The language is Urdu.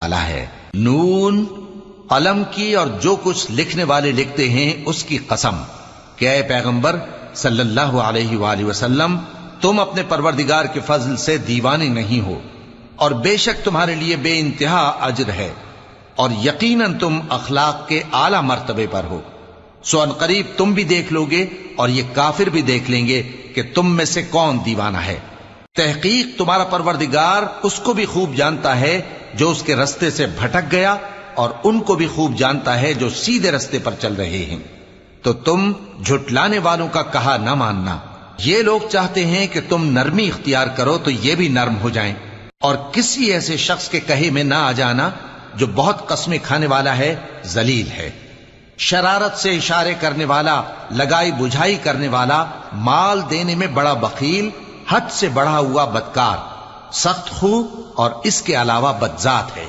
والا ہے۔ نون، قلم کی اور جو کچھ لکھنے والے لکھتے ہیں اس کی قسم کہ اے پیغمبر صلی اللہ علیہ وآلہ وسلم، تم اپنے پروردگار کے فضل سے دیوانے نہیں ہو، اور بے شک تمہارے لیے بے انتہا اجر ہے، اور یقیناً تم اخلاق کے اعلی مرتبے پر ہو۔ سو ان قریب تم بھی دیکھ لو گے اور یہ کافر بھی دیکھ لیں گے کہ تم میں سے کون دیوانہ ہے۔ تحقیق تمہارا پروردگار اس کو بھی خوب جانتا ہے جو اس کے رستے سے بھٹک گیا، اور ان کو بھی خوب جانتا ہے جو سیدھے رستے پر چل رہے ہیں۔ تو تم جھٹلانے والوں کا کہا نہ ماننا۔ یہ لوگ چاہتے ہیں کہ تم نرمی اختیار کرو تو یہ بھی نرم ہو جائیں، اور کسی ایسے شخص کے کہے میں نہ آ جانا جو بہت قسمیں کھانے والا ہے، ذلیل ہے، شرارت سے اشارے کرنے والا، لگائی بجھائی کرنے والا، مال دینے میں بڑا بخیل، حد سے بڑھا ہوا بدکار، سخت خو اور اس کے علاوہ بدذات ہے۔